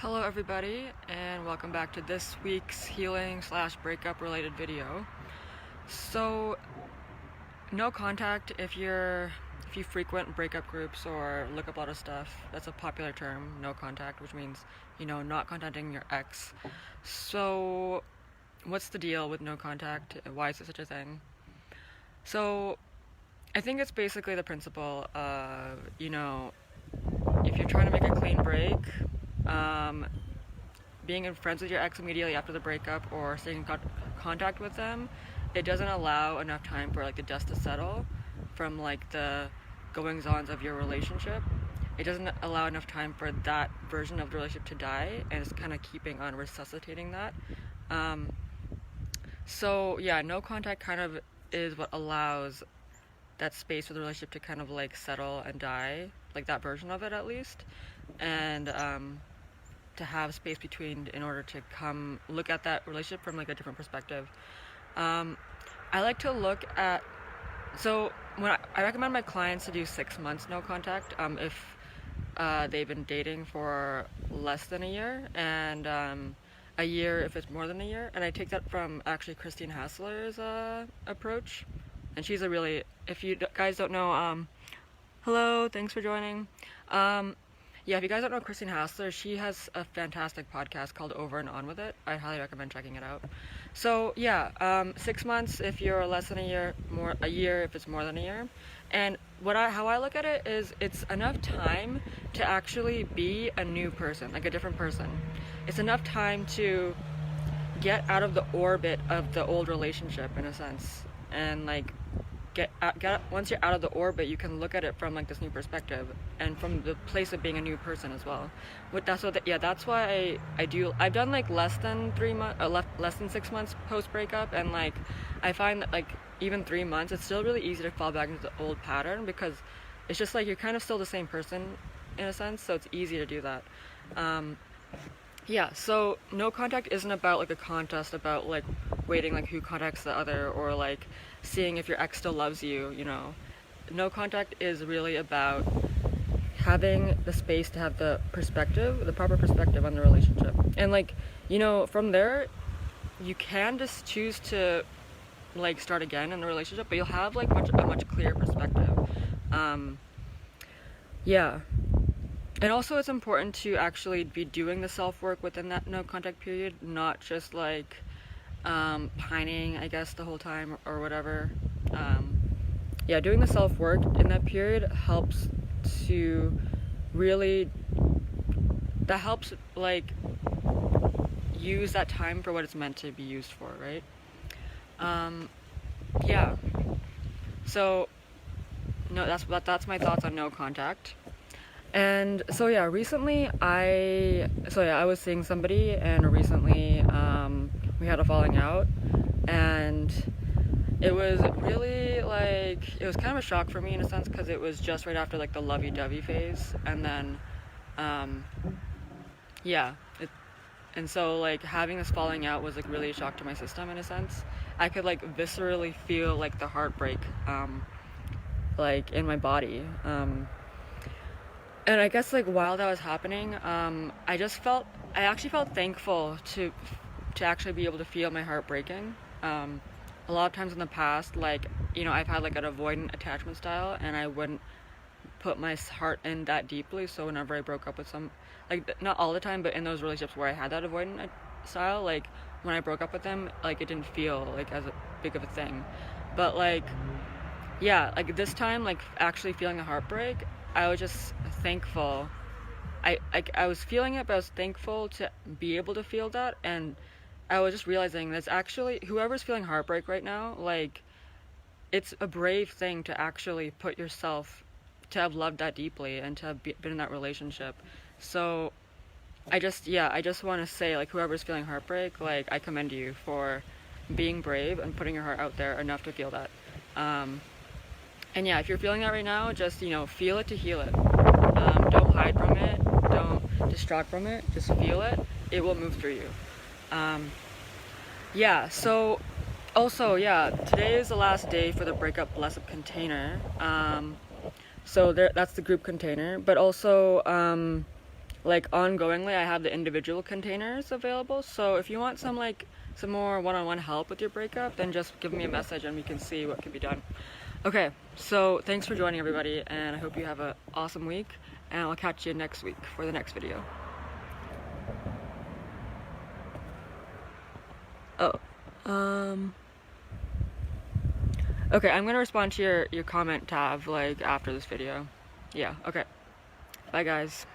Hello everybody, and welcome back to this week's healing / breakup related video. So, no contact, if you frequent breakup groups or look up a lot of stuff, that's a popular term, no contact, which means, not contacting your ex. So, what's the deal with no contact? Why is it such a thing? So, I think it's basically the principle of, if you're trying to make a clean break, being friends with your ex immediately after the breakup or staying in contact with them, it doesn't allow enough time for the dust to settle from the goings-ons of your relationship. It doesn't allow enough time for that version of the relationship to die, and it's kind of keeping on resuscitating that. So yeah, no contact kind of is what allows that space for the relationship to kind of settle and die, that version of it at least, and to have space between in order to come look at that relationship from a different perspective. I like to look at, so when I recommend my clients to do 6 months no contact if they've been dating for less than a year, and a year if it's more than a year. And I take that from actually Christine Hassler's approach, and she's a really, if you guys don't know, hello, thanks for joining. Yeah, if you guys don't know Christine Hassler, she has a fantastic podcast called Over and On With It. I highly recommend checking it out. So yeah, 6 months if you're less than a year, a year if it's more than a year. And how I look at it is, it's enough time to actually be a new person, a different person. It's enough time to get out of the orbit of the old relationship in a sense, and once you're out of the orbit, you can look at it from this new perspective, and from the place of being a new person as well. That's why I've done less than 3 months, less than 6 months post breakup, and I find that even 3 months, it's still really easy to fall back into the old pattern, because it's just you're kind of still the same person in a sense, so it's easy to do that. Yeah, so no contact isn't about a contest about waiting who contacts the other, or seeing if your ex still loves you. No contact is really about having the space to have the proper perspective on the relationship, and from there you can just choose to start again in the relationship, but you'll have a much clearer perspective. Yeah. And also, it's important to actually be doing the self-work within that no contact period, not just pining, I guess, the whole time or whatever. Yeah, doing the self-work in that period helps to really, use that time for what it's meant to be used for, right? Yeah. So, no, that's my thoughts on no contact. And so yeah, recently I was seeing somebody, and recently we had a falling out, and it was really it was kind of a shock for me in a sense, because it was just right after the lovey-dovey phase, and then yeah, and so having this falling out was really a shock to my system in a sense. I could viscerally feel the heartbreak in my body. And I guess while that was happening, I actually felt thankful to actually be able to feel my heart breaking. A lot of times in the past, I've had an avoidant attachment style, and I wouldn't put my heart in that deeply. So whenever I broke up with not all the time, but in those relationships where I had that avoidant style, when I broke up with them, it didn't feel as a big of a thing. But yeah, this time, actually feeling a heartbreak, I was just thankful. I was feeling it, but I was thankful to be able to feel that, and I was just realizing that's actually, whoever's feeling heartbreak right now, it's a brave thing to actually put yourself, to have loved that deeply, and to have been in that relationship. So I just want to say, whoever's feeling heartbreak, I commend you for being brave and putting your heart out there enough to feel that. And yeah, if you're feeling that right now, just, feel it to heal it. Don't hide from it. Don't distract from it. Just feel it. It will move through you. Yeah, so also, yeah, today is the last day for the Breakup Blessed container. So that's the group container. But also, like ongoingly I have the individual containers available, so if you want some more one-on-one help with your breakup, then just give me a message and we can see what can be done. Okay, so thanks for joining everybody, and I hope you have an awesome week, and I'll catch you next week for the next video. Okay, I'm gonna respond to your comment tab like after this video. Yeah, okay. Bye guys.